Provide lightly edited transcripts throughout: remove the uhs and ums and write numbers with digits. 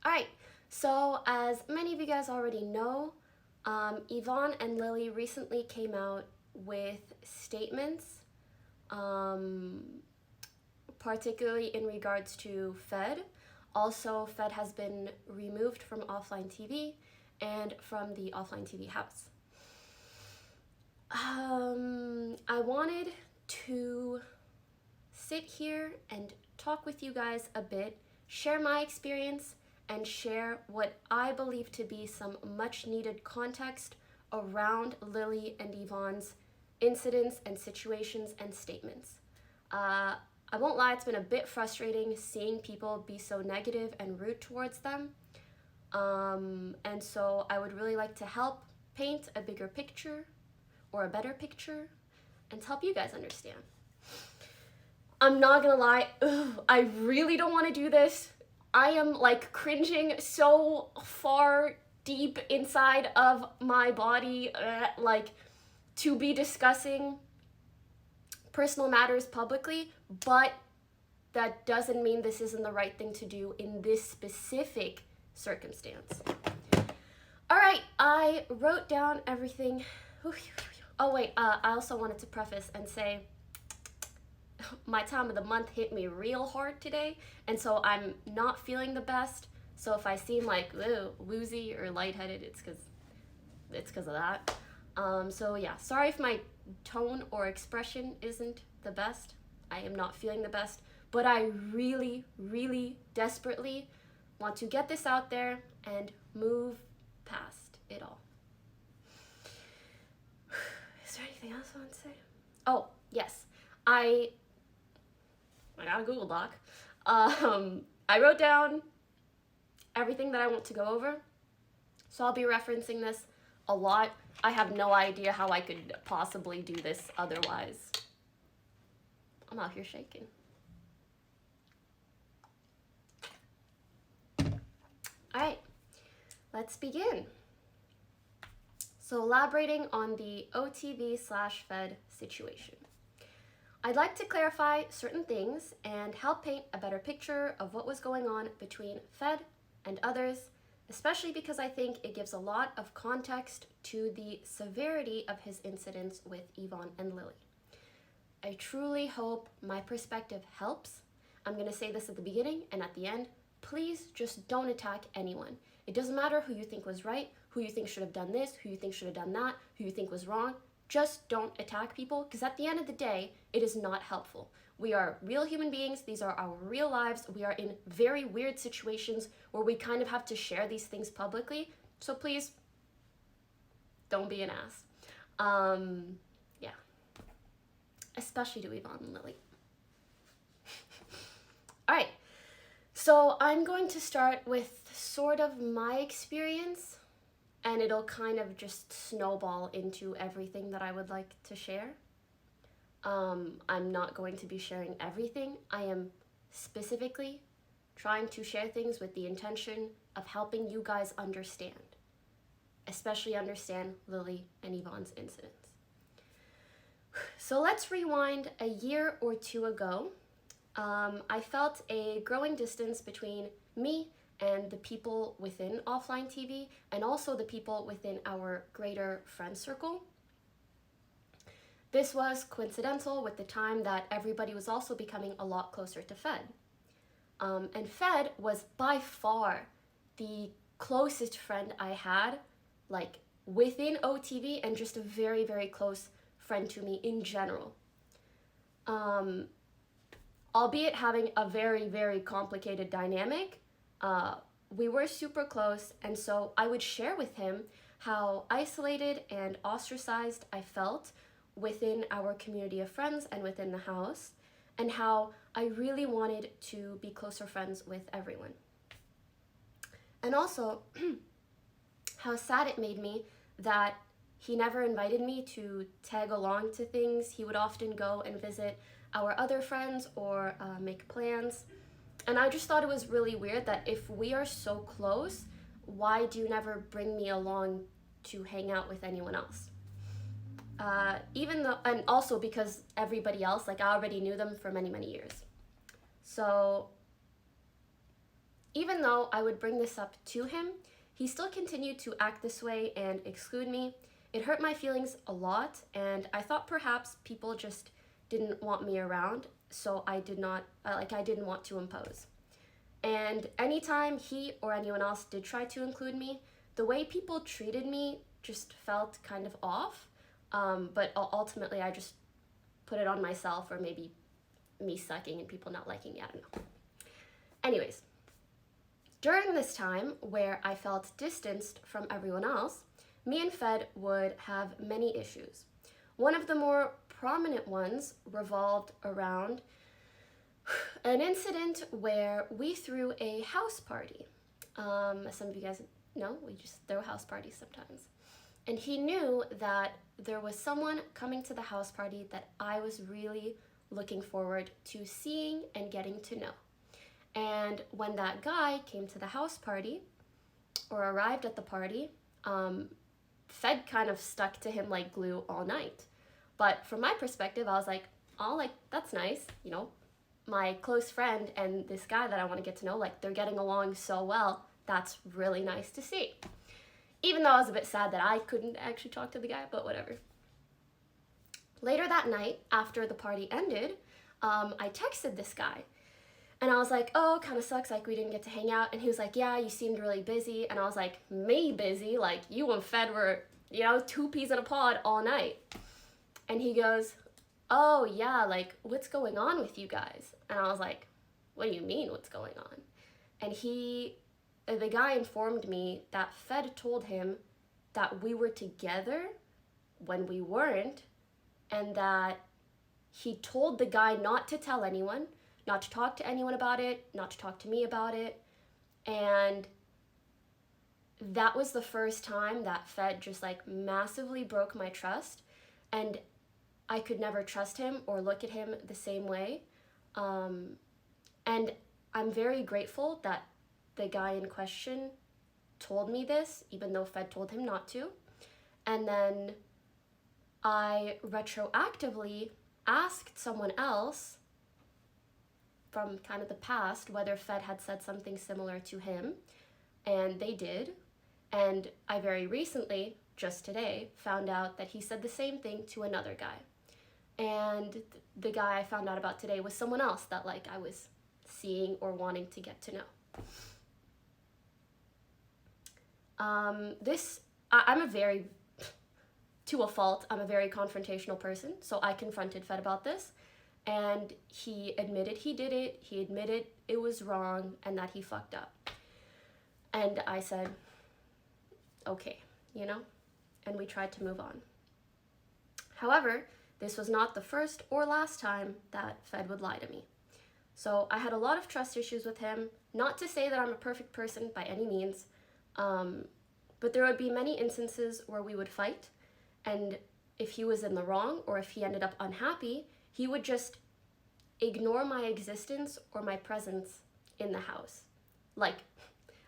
All right, so as many of you guys already know, Yvonne and Lily recently came out with statements, um, particularly in regards to Fed. Also, Fed has been removed from OfflineTV and from the OfflineTV house. I wanted to sit here and talk with you guys a bit, share my experience, and share what I believe to be some much needed context around Lily and Yvonne's incidents and situations and statements. I won't lie, it's been a bit frustrating seeing people be so negative and rude towards them. And so I would really like to help paint a bigger picture or a better picture and to help you guys understand. I'm not gonna lie, I really don't want to do this. I am like cringing so far deep inside of my body, like to be discussing personal matters publicly, but that doesn't mean this isn't the right thing to do in this specific circumstance. All right, I wrote down everything. Oh wait, I also wanted to preface and say my time of the month hit me real hard today, and so I'm not feeling the best. So if I seem like woozy or lightheaded, it's because of that. So yeah, sorry if my tone or expression isn't the best. I am not feeling the best, but I really, really desperately want to get this out there and move past it all. Is there anything else I want to say? Oh, yes. I got a Google Doc. I wrote down everything that I want to go over, so I'll be referencing this a lot. I have no idea how I could possibly do this otherwise. I'm out here shaking. All right, let's begin. So elaborating on the OTV/Fed situation. I'd like to clarify certain things and help paint a better picture of what was going on between Fed and others, especially because I think it gives a lot of context to the severity of his incidents with Yvonne and Lily. I truly hope my perspective helps. I'm going to say this at the beginning and at the end. Please just don't attack anyone. It doesn't matter who you think was right, who you think should have done this, who you think should have done that, who you think was wrong. Just don't attack people, because at the end of the day, it is not helpful. We are real human beings. These are our real lives. We are in very weird situations where we kind of have to share these things publicly. So please, don't be an ass. Yeah. Especially to Yvonne and Lily. All right. So I'm going to start with sort of my experience, and it'll kind of just snowball into everything that I would like to share. I'm not going to be sharing everything. I am specifically trying to share things with the intention of helping you guys understand, especially understand Lily and Yvonne's incidents. So let's rewind a year or two ago. I felt a growing distance between me and the people within OfflineTV, and also the people within our greater friend circle. This was coincidental with the time that everybody was also becoming a lot closer to Fed. And Fed was by far the closest friend I had, like within OTV, and just a very, very close friend to me in general. Albeit having a very, very complicated dynamic, we were super close, and so I would share with him how isolated and ostracized I felt within our community of friends and within the house, and how I really wanted to be closer friends with everyone. And also, how sad it made me that he never invited me to tag along to things. He would often go and visit our other friends or make plans. And I just thought it was really weird that if we are so close, why do you never bring me along to hang out with anyone else? Even though, and also because everybody else, like I already knew them for many, many years. So Even though I would bring this up to him, he still continued to act this way and exclude me. It hurt my feelings a lot, and I thought perhaps people just didn't want me around, so I didn't want to impose. And anytime he or anyone else did try to include me, the way people treated me just felt kind of off. But ultimately, I just put it on myself, or maybe me sucking and people not liking me. I don't know. Anyways, during this time where I felt distanced from everyone else, me and Fed would have many issues. One of the more prominent ones revolved around an incident where we threw a house party. As some of you guys know, we just throw house parties sometimes. And he knew that there was someone coming to the house party that I was really looking forward to seeing and getting to know. And when that guy came to the house party, or arrived at the party, Fed kind of stuck to him like glue all night. But from my perspective, I was like, oh, like, that's nice, you know, my close friend and this guy that I want to get to know, like, they're getting along so well. That's really nice to see. Even though I was a bit sad that I couldn't actually talk to the guy, but whatever. Later that night, after the party ended, I texted this guy. And I was like, oh, kind of sucks, like, we didn't get to hang out. And he was like, yeah, you seemed really busy. And I was like, me busy? Like, you and Fed were, you know, two peas in a pod all night. And he goes, oh, yeah, like, what's going on with you guys? And I was like, what do you mean, what's going on? And the guy informed me that Fed told him that we were together when we weren't, and that he told the guy not to tell anyone, not to talk to anyone about it, not to talk to me about it. And that was the first time that Fed just like massively broke my trust, and I could never trust him or look at him the same way. And I'm very grateful that the guy in question told me this, even though Fed told him not to. And then I retroactively asked someone else from kind of the past whether Fed had said something similar to him, and they did. And I very recently, just today, found out that he said the same thing to another guy. And the guy I found out about today was someone else that like I was seeing or wanting to get to know. I'm a very, to a fault, I'm a very confrontational person, so I confronted Fed about this, and he admitted he did it, he admitted it was wrong, and that he fucked up. And I said, okay, you know, and we tried to move on. However, this was not the first or last time that Fed would lie to me. So I had a lot of trust issues with him, not to say that I'm a perfect person by any means, but there would be many instances where we would fight, and if he was in the wrong or if he ended up unhappy, he would just ignore my existence or my presence in the house. Like,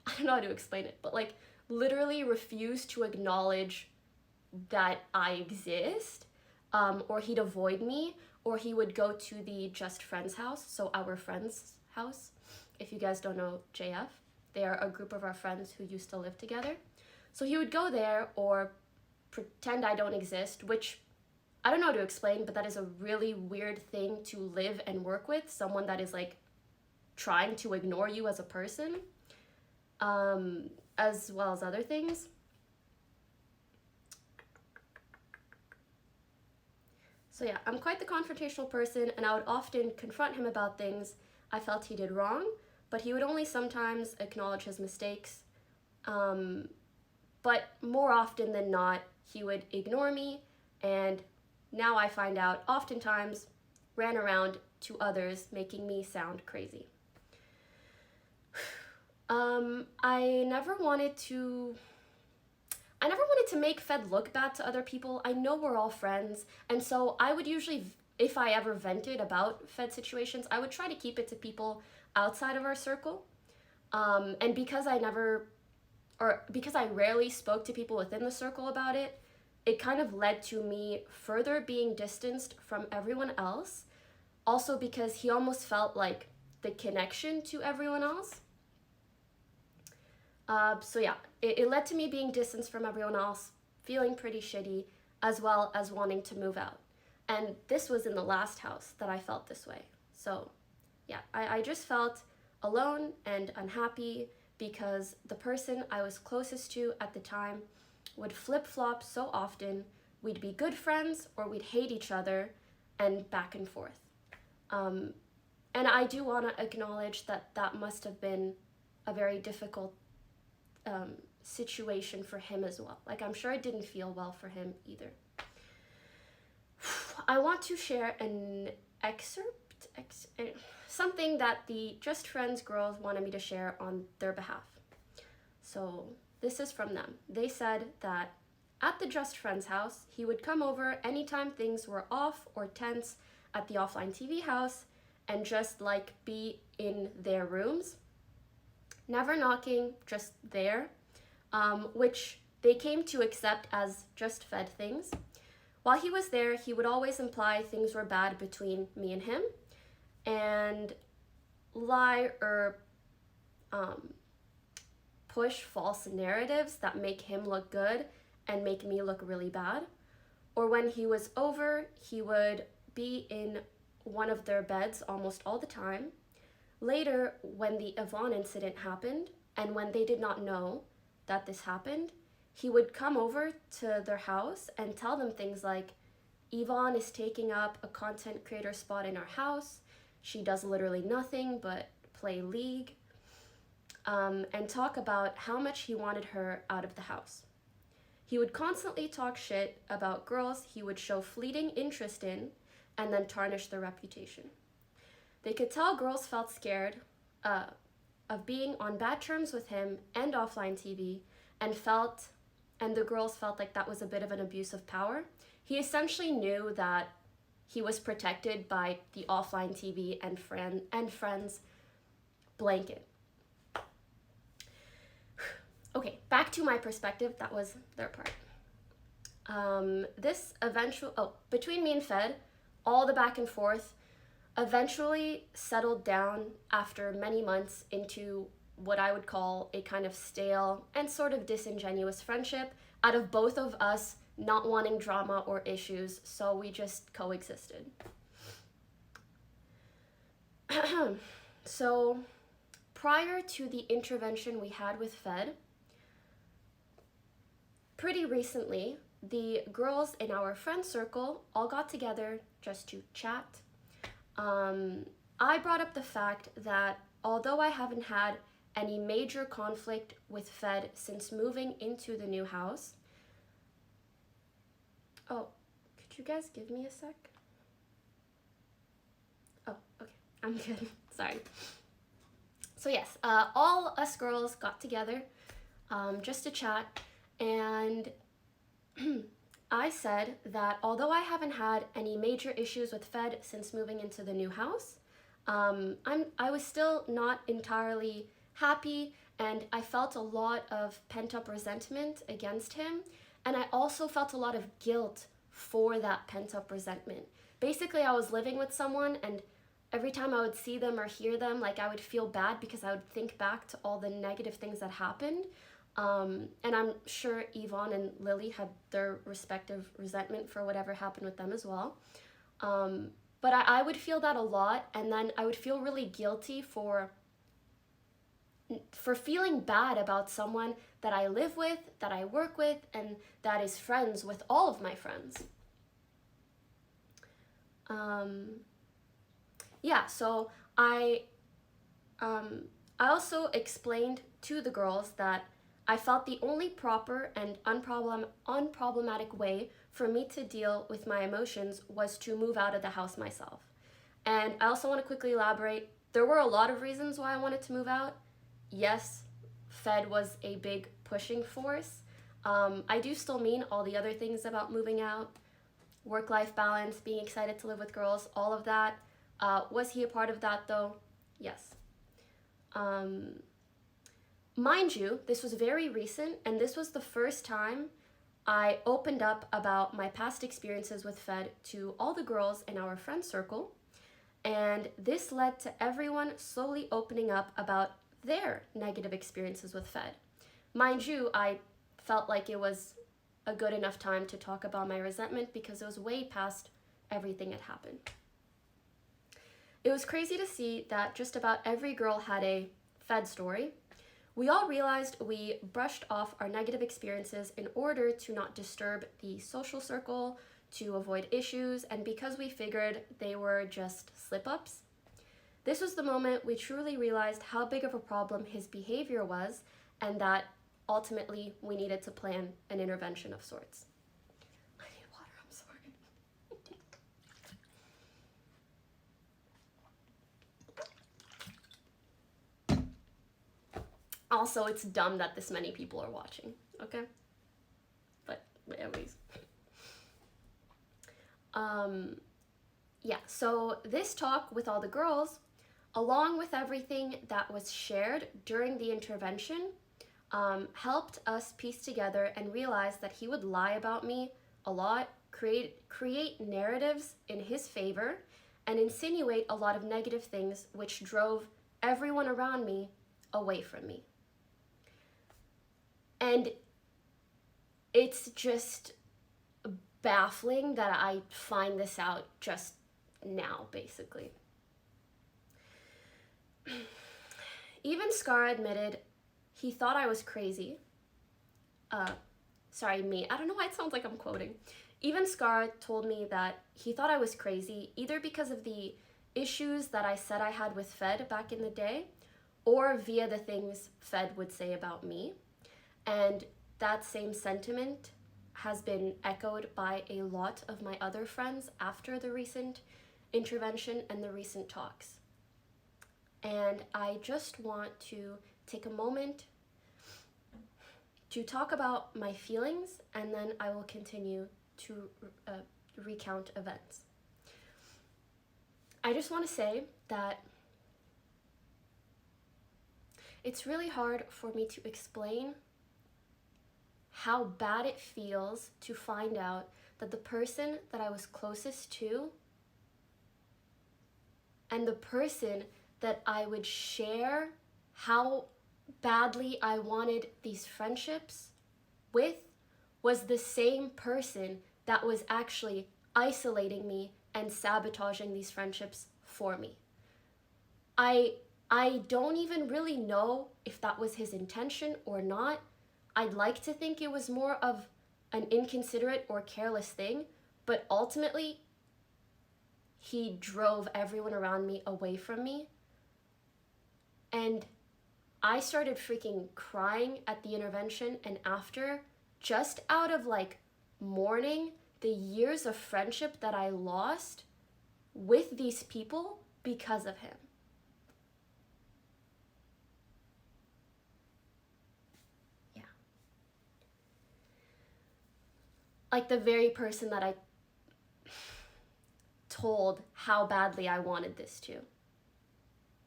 I don't know how to explain it, but like literally refuse to acknowledge that I exist, or he'd avoid me, or he would go to the just friends house, so our friend's house. If you guys don't know JF, they are a group of our friends who used to live together. So he would go there or pretend I don't exist, which I don't know how to explain, but that is a really weird thing to live and work with, someone that is like trying to ignore you as a person, as well as other things. So yeah, I'm quite the confrontational person, and I would often confront him about things I felt he did wrong, but he would only sometimes acknowledge his mistakes. But more often than not, he would ignore me, and now I find out oftentimes ran around to others, making me sound crazy. I never wanted to make Fed look bad to other people. I know we're all friends, and so I would usually, if I ever vented about Fed situations, I would try to keep it to people outside of our circle. And because I rarely spoke to people within the circle about it, it kind of led to me further being distanced from everyone else. Also because he almost felt like the connection to everyone else. So yeah, it led to me being distanced from everyone else, feeling pretty shitty, as well as wanting to move out. And this was in the last house that I felt this way. So yeah, I just felt alone and unhappy because the person I was closest to at the time would flip-flop so often. We'd be good friends or we'd hate each other, and back and forth. And I do want to acknowledge that that must have been a very difficult situation for him as well. Like, I'm sure it didn't feel well for him either. I want to share an excerpt, something that the Just Friends girls wanted me to share on their behalf. So this is from them. They said that at the Just Friends house, he would come over anytime things were off or tense at the OfflineTV house and just like be in their rooms, never knocking, just there, which they came to accept as just Fed things. While he was there, he would always imply things were bad between me and him, and lie or push false narratives that make him look good and make me look really bad. Or when he was over, he would be in one of their beds almost all the time. Later, when the Yvonne incident happened, and when they did not know that this happened, he would come over to their house and tell them things like, Yvonne is taking up a content creator spot in our house. She does literally nothing but play League, and talk about how much he wanted her out of the house. He would constantly talk shit about girls he would show fleeting interest in and then tarnish their reputation. They could tell girls felt scared of being on bad terms with him and OfflineTV, and the girls felt like that was a bit of an abuse of power. He essentially knew that he was protected by the OfflineTV and friends blanket. Okay, back to my perspective. That was their part. Between me and Fed, all the back and forth eventually settled down after many months into what I would call a kind of stale and sort of disingenuous friendship out of both of us not wanting drama or issues, so we just coexisted. So prior to the intervention we had with Fed, pretty recently, the girls in our friend circle all got together just to chat. I brought up the fact that although I haven't had any major conflict with Fed since moving into the new house. Oh, could you guys give me a sec? Oh, okay, I'm good. Sorry. So yes, all us girls got together just to chat, and I said that although I haven't had any major issues with Fed since moving into the new house, I was still not entirely happy, and I felt a lot of pent-up resentment against him, and I also felt a lot of guilt for that pent-up resentment. Basically, I was living with someone, and every time I would see them or hear them, like, I would feel bad because I would think back to all the negative things that happened. And I'm sure Yvonne and Lily had their respective resentment for whatever happened with them as well. But I would feel that a lot, and then I would feel really guilty for feeling bad about someone that I live with, that I work with, and that is friends with all of my friends. Yeah, so I also explained to the girls that I felt the only proper and unproblematic way for me to deal with my emotions was to move out of the house myself. And I also want to quickly elaborate. There were a lot of reasons why I wanted to move out. Yes, Fed was a big pushing force. I do still mean all the other things about moving out, work-life balance, being excited to live with girls, all of that. Was he a part of that though? Yes. Mind you, this was very recent, and this was the first time I opened up about my past experiences with Fed to all the girls in our friend circle, and this led to everyone slowly opening up about their negative experiences with Fed. Mind you, I felt like it was a good enough time to talk about my resentment because it was way past everything had happened. It was crazy to see that just about every girl had a Fed story. We all realized we brushed off our negative experiences in order to not disturb the social circle, to avoid issues, and because we figured they were just slip-ups. This was the moment we truly realized how big of a problem his behavior was, and that ultimately we needed to plan an intervention of sorts. I need water, I'm sorry. Also, it's dumb that this many people are watching, okay? But anyways. Yeah, so this talk with all the girls, along with everything that was shared during the intervention, helped us piece together and realize that he would lie about me a lot, create narratives in his favor, and insinuate a lot of negative things which drove everyone around me away from me. And it's just baffling that I find this out just now, basically. Even Scar admitted he thought I was crazy. Sorry, me. I don't know why it sounds like I'm quoting. Even Scar told me that he thought I was crazy, either because of the issues that I said I had with Fed back in the day, or via the things Fed would say about me. And that same sentiment has been echoed by a lot of my other friends after the recent intervention and the recent talks. And I just want to take a moment to talk about my feelings, and then I will continue to recount events. I just want to say that it's really hard for me to explain how bad it feels to find out that the person that I was closest to and the person that I would share how badly I wanted these friendships with was the same person that was actually isolating me and sabotaging these friendships for me. I don't even really know if that was his intention or not. I'd like to think it was more of an inconsiderate or careless thing, but ultimately, he drove everyone around me away from me. And I started freaking crying at the intervention and after, just out of like mourning the years of friendship that I lost with these people because of him. Like the very person that I told how badly I wanted this to.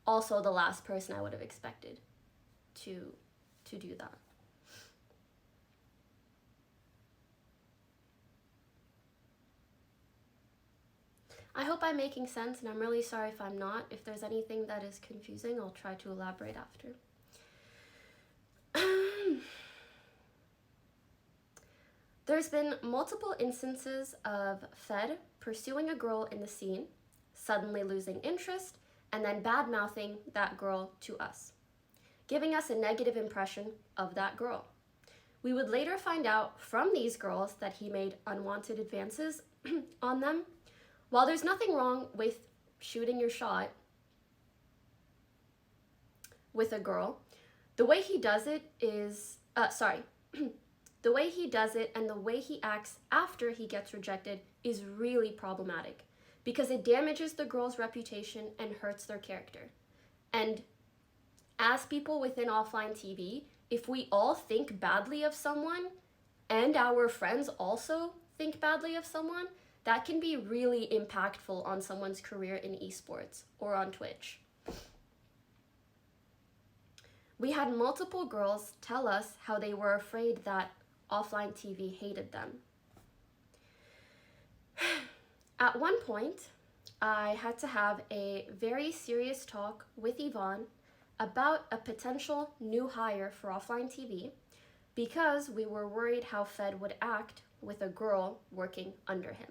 Also the last person I would have expected to do that. I hope I'm making sense, and I'm really sorry if I'm not. If there's anything that is confusing, I'll try to elaborate after. There's been multiple instances of Fed pursuing a girl in the scene, suddenly losing interest, and then bad-mouthing that girl to us, giving us a negative impression of that girl. We would later find out from these girls that he made unwanted advances on them. While there's nothing wrong with shooting your shot with a girl, the way he does it is, the way he does it and the way he acts after he gets rejected is really problematic because it damages the girl's reputation and hurts their character. And as people within OfflineTV, if we all think badly of someone and our friends also think badly of someone, that can be really impactful on someone's career in esports or on Twitch. We had multiple girls tell us how they were afraid that OfflineTV hated them. At one point, I had to have a very serious talk with Yvonne about a potential new hire for OfflineTV because we were worried how Fed would act with a girl working under him.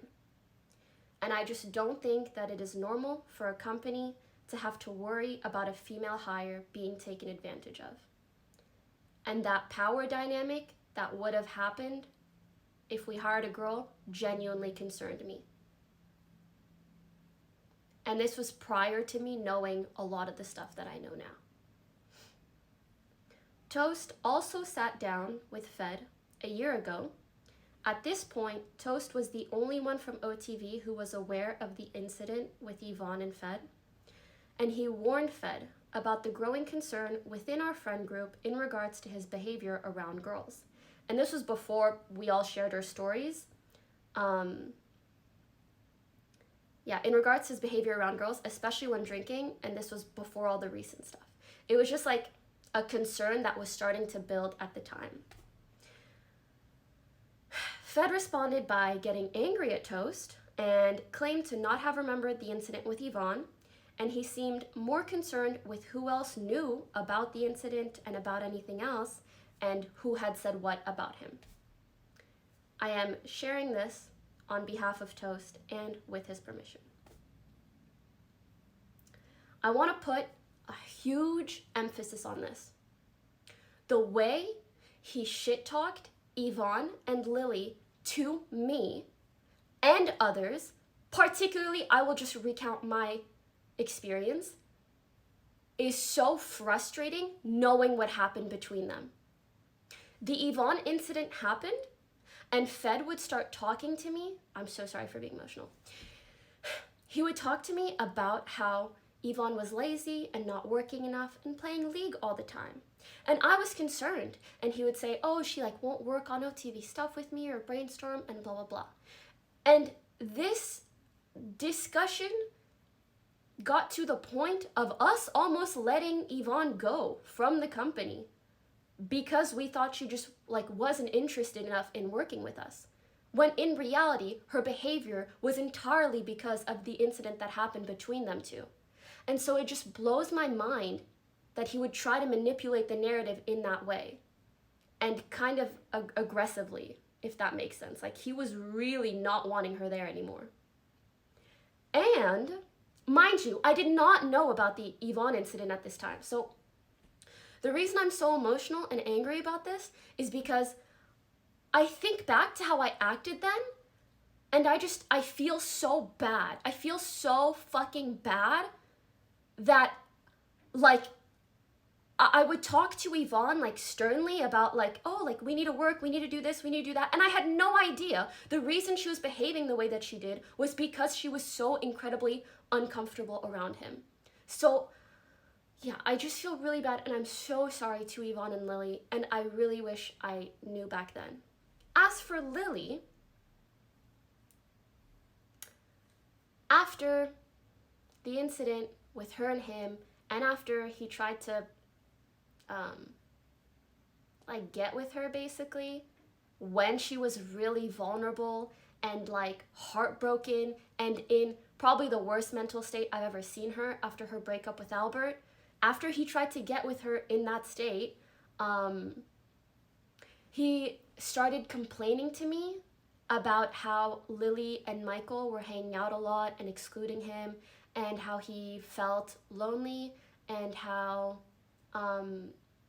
And I just don't think that it is normal for a company to have to worry about a female hire being taken advantage of. And that power dynamic that would have happened if we hired a girl genuinely concerned me. And this was prior to me knowing a lot of the stuff that I know now. Toast also sat down with Fed a year ago. At this point, Toast was the only one from OTV who was aware of the incident with Yvonne and Fed. And he warned Fed about the growing concern within our friend group in regards to his behavior around girls. And this was before we all shared our stories. In regards to his behavior around girls, especially when drinking, and this was before all the recent stuff. It was just like a concern that was starting to build at the time. Fed responded by getting angry at Toast and claimed to not have remembered the incident with Yvonne, and he seemed more concerned with who else knew about the incident and about anything else, and who had said what about him. I am sharing this on behalf of Toast and with his permission. I want to put a huge emphasis on this. The way he shit-talked Yvonne and Lily to me and others, particularly, I will just recount my experience, is so frustrating knowing what happened between them. The Yvonne incident happened, and Fed would start talking to me. I'm so sorry for being emotional. He would talk to me about how Yvonne was lazy and not working enough and playing League all the time. And I was concerned. And he would say, oh, she won't work on OTV stuff with me or brainstorm and blah, blah, blah. And this discussion got to the point of us almost letting Yvonne go from the company because we thought she just wasn't interested enough in working with us. When in reality, her behavior was entirely because of the incident that happened between them two. And so it just blows my mind that he would try to manipulate the narrative in that way. And kind of aggressively, if that makes sense. He was really not wanting her there anymore. And, mind you, I did not know about the Yvonne incident at this time. So the reason I'm so emotional and angry about this is because I think back to how I acted then, and I feel so bad. I feel so fucking bad that, I would talk to Yvonne, sternly about, we need to work, we need to do this, we need to do that. And I had no idea the reason she was behaving the way that she did was because she was so incredibly uncomfortable around him. So, yeah, I just feel really bad, and I'm so sorry to Yvonne and Lily, and I really wish I knew back then. As for Lily, after the incident with her and him, and after he tried to get with her basically, when she was really vulnerable and heartbroken and in probably the worst mental state I've ever seen her after her breakup with Albert, after he tried to get with her in that state, he started complaining to me about how Lily and Michael were hanging out a lot and excluding him, and how he felt lonely, and how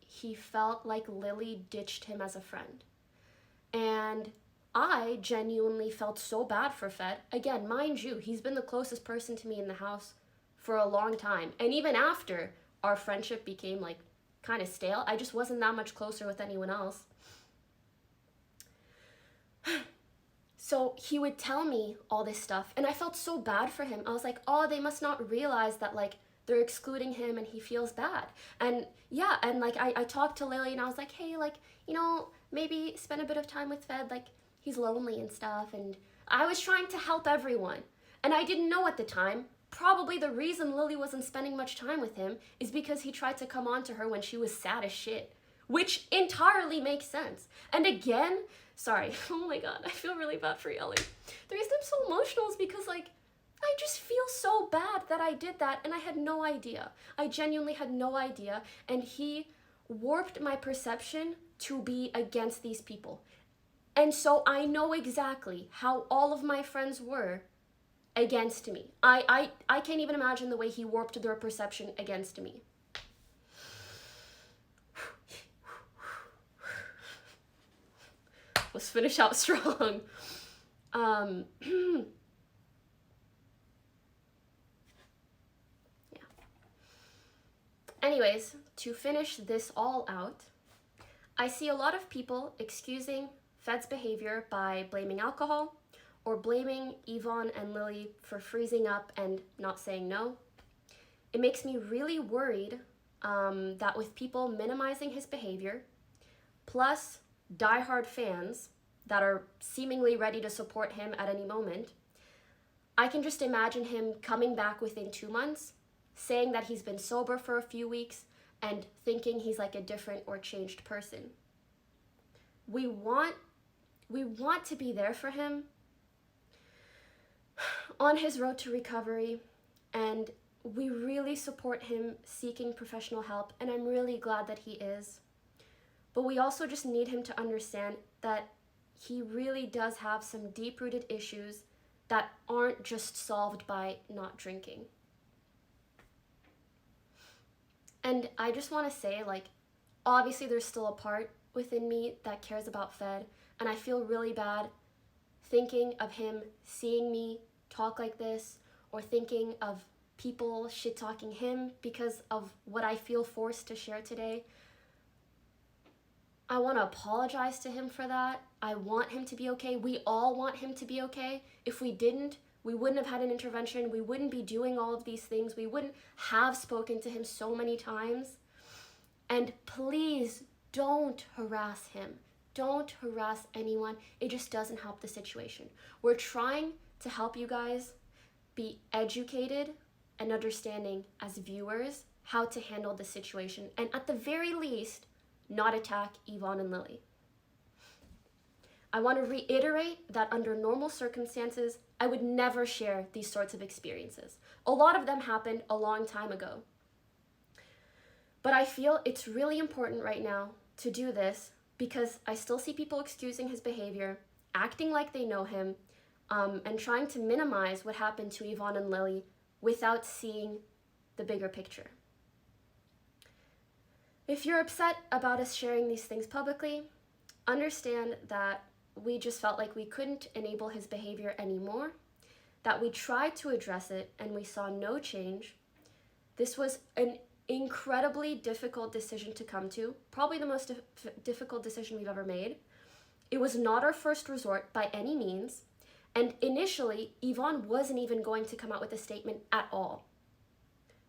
he felt like Lily ditched him as a friend. And I genuinely felt so bad for Fed. Again, mind you, he's been the closest person to me in the house for a long time. And even after our friendship became kind of stale, I just wasn't that much closer with anyone else. So he would tell me all this stuff, and I felt so bad for him. I was like, oh, they must not realize that they're excluding him and he feels bad. And yeah, and I talked to Lily and I was like, hey, maybe spend a bit of time with Fed, he's lonely and stuff. And I was trying to help everyone. And I didn't know at the time, probably the reason Lily wasn't spending much time with him is because he tried to come on to her when she was sad as shit, which entirely makes sense. And again, sorry, oh my God, I feel really bad for yelling. The reason I'm so emotional is because I just feel so bad that I did that, and I had no idea. I genuinely had no idea, and he warped my perception to be against these people. And so I know exactly how all of my friends were against me. I can't even imagine the way he warped their perception against me. Let's finish out strong. Yeah. Anyways, to finish this all out, I see a lot of people excusing Fed's behavior by blaming alcohol or blaming Yvonne and Lily for freezing up and not saying no. It makes me really worried that with people minimizing his behavior, plus diehard fans that are seemingly ready to support him at any moment, I can just imagine him coming back within 2 months, saying that he's been sober for a few weeks, and thinking he's like a different or changed person. We want to be there for him on his road to recovery, and we really support him seeking professional help, and I'm really glad that he is. But we also just need him to understand that he really does have some deep-rooted issues that aren't just solved by not drinking. And I just want to say, like, obviously there's still a part within me that cares about Fed, and I feel really bad thinking of him seeing me talk like this, or thinking of people shit-talking him because of what I feel forced to share today. I want to apologize to him for that. I want him to be okay. We all want him to be okay. If we didn't, we wouldn't have had an intervention. We wouldn't be doing all of these things. We wouldn't have spoken to him so many times. And please don't harass him. Don't harass anyone. It just doesn't help the situation. We're trying to help you guys be educated and understanding as viewers how to handle the situation. And at the very least, not attack Yvonne and Lily. I want to reiterate that under normal circumstances, I would never share these sorts of experiences. A lot of them happened a long time ago. But I feel it's really important right now to do this because I still see people excusing his behavior, acting like they know him, and trying to minimize what happened to Yvonne and Lily without seeing the bigger picture. If you're upset about us sharing these things publicly, understand that we just felt like we couldn't enable his behavior anymore, that we tried to address it and we saw no change. This was an incredibly difficult decision to come to, probably the most difficult decision we've ever made. It was not our first resort by any means, and initially, Yvonne wasn't even going to come out with a statement at all.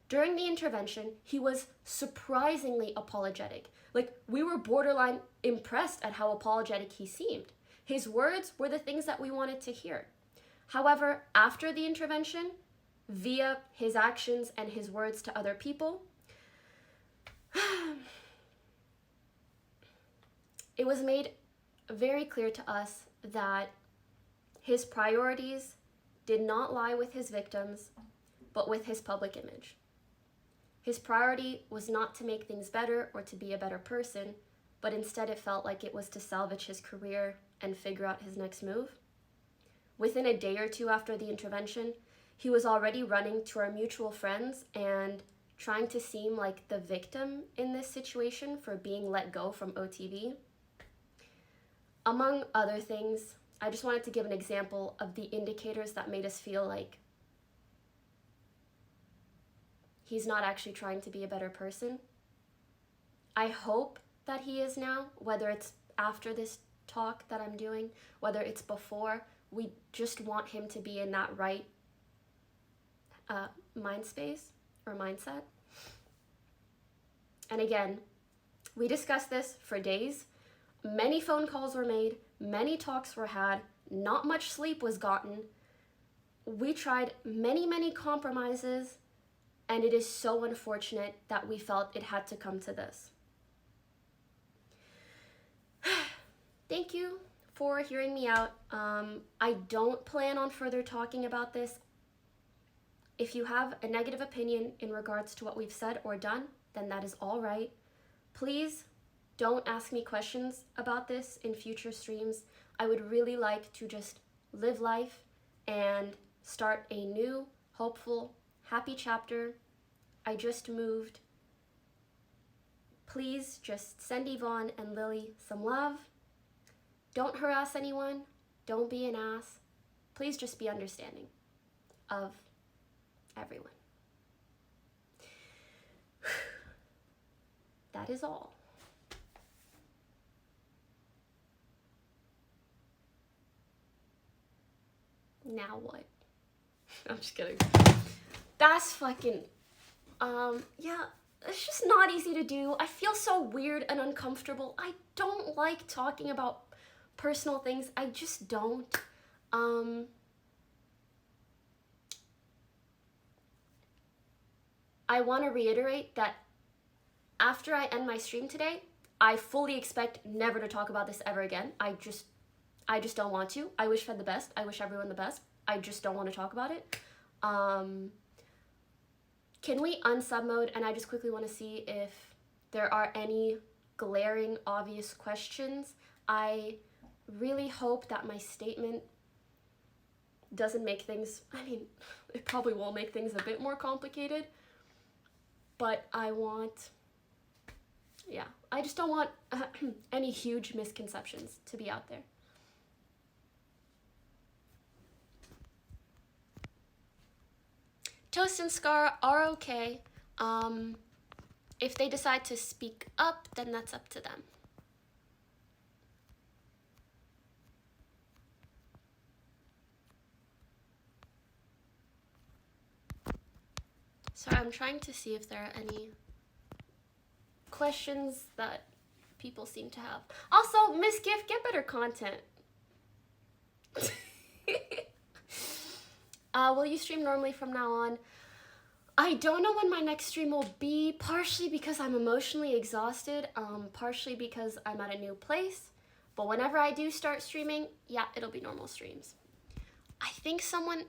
During the intervention, he was surprisingly apologetic. Like, we were borderline impressed at how apologetic he seemed. His words were the things that we wanted to hear. However, after the intervention, via his actions and his words to other people, it was made very clear to us that his priorities did not lie with his victims, but with his public image. His priority was not to make things better or to be a better person, but instead it felt like it was to salvage his career and figure out his next move. Within a day or two after the intervention, he was already running to our mutual friends and trying to seem like the victim in this situation for being let go from OTV. Among other things, I just wanted to give an example of the indicators that made us feel like he's not actually trying to be a better person. I hope that he is now, whether it's after this talk that I'm doing, whether it's before. We just want him to be in that right mind space or mindset. And again, we discussed this for days. Many phone calls were made, many talks were had, not much sleep was gotten. We tried many compromises, and it is so unfortunate that we felt it had to come to this. Thank you for hearing me out. I don't plan on further talking about this. If you have a negative opinion in regards to what we've said or done, then that is all right. Please don't ask me questions about this in future streams. I would really like to just live life and start a new, hopeful, happy chapter. I just moved. Please just send Yvonne and Lily some love. Don't harass anyone. Don't be an ass. Please just be understanding of everyone. That is all. Now what? I'm just kidding. That's fucking, yeah, it's just not easy to do. I feel so weird and uncomfortable. I don't like talking about personal things. I just don't. I want to reiterate that after I end my stream today, I fully expect never to talk about this ever again. I just don't want to. I wish Fed the best. I wish everyone the best. I just don't want to talk about it. Can we unsub mode? And I just quickly want to see if there are any glaring, obvious questions. I really hope that my statement doesn't make things, I mean, it probably will make things a bit more complicated, but I want, yeah, I just don't want any huge misconceptions to be out there. Toast and Scar are okay. If they decide to speak up, then that's up to them. Sorry, I'm trying to see if there are any questions that people seem to have. Also, Miss Gift, get better content. Will you stream normally from now on? I don't know when my next stream will be, partially because I'm emotionally exhausted, partially because I'm at a new place. But whenever I do start streaming, yeah, it'll be normal streams. I think someone...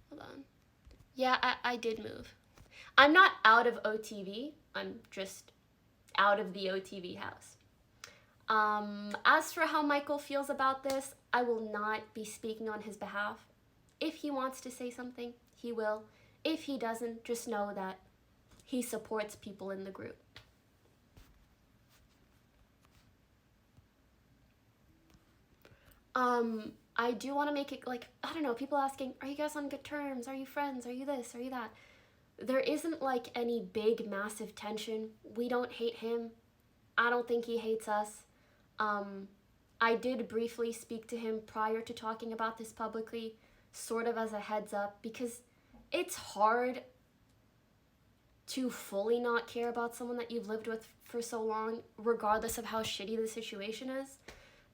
Hold on. Yeah, I did move. I'm not out of OTV. I'm just out of the OTV house. As for how Michael feels about this, I will not be speaking on his behalf. If he wants to say something, he will. If he doesn't, just know that he supports people in the group. I do want to make it like, I don't know, people asking, are you guys on good terms? Are you friends? Are you this? Are you that? There isn't like any big, massive tension. We don't hate him. I don't think he hates us. I did briefly speak to him prior to talking about this publicly, sort of as a heads up, because it's hard to fully not care about someone that you've lived with for so long, regardless of how shitty the situation is.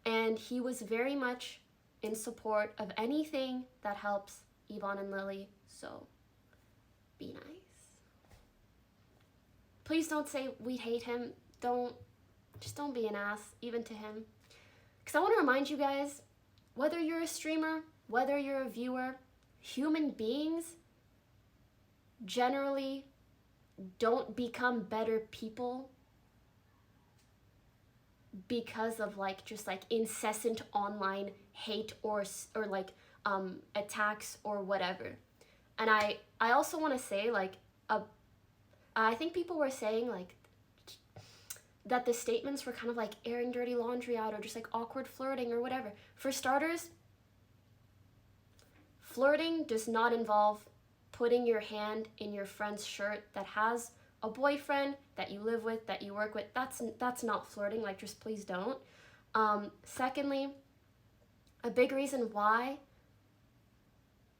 And he was very much in support of anything that helps Yvonne and Lily, so be nice. Please don't say we hate him. Just don't be an ass, even to him. Because I want to remind you guys, whether you're a streamer, whether you're a viewer, human beings generally don't become better people because of like just like incessant online hate or like attacks or whatever. And I also want to say like I think people were saying like that the statements were kind of like airing dirty laundry out or just like awkward flirting or whatever. For starters, flirting does not involve putting your hand in your friend's shirt that has a boyfriend that you live with, that you work with. That's not flirting, like just please don't. Secondly, a big reason why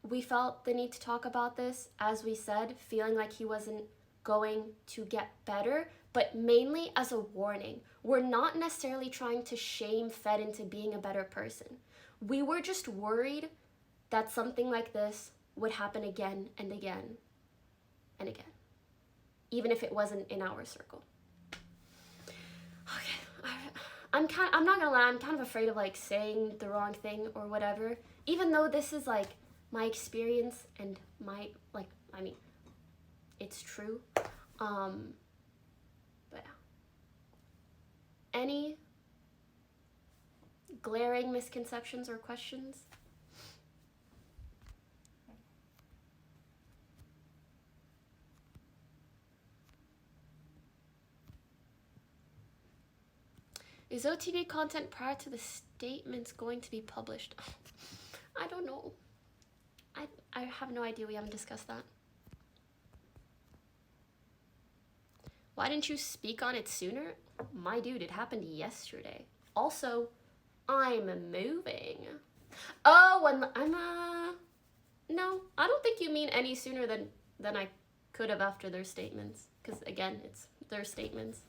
we felt the need to talk about this, as we said, feeling like he wasn't going to get better, but mainly as a warning. We're not necessarily trying to shame Fed into being a better person. We were just worried that something like this would happen again and again and again, even if it wasn't in our circle. Okay, I'm not gonna lie, I'm kind of afraid of like saying the wrong thing or whatever, even though this is like my experience and my, like, I mean, it's true. But yeah. Any glaring misconceptions or questions? Is OTV content prior to the statements going to be published? I don't know. I have no idea. We haven't discussed that. Why didn't you speak on it sooner? My dude, it happened yesterday. Also, I'm moving. Oh, and no, I don't think you mean any sooner than I could have after their statements. Because again, it's their statements.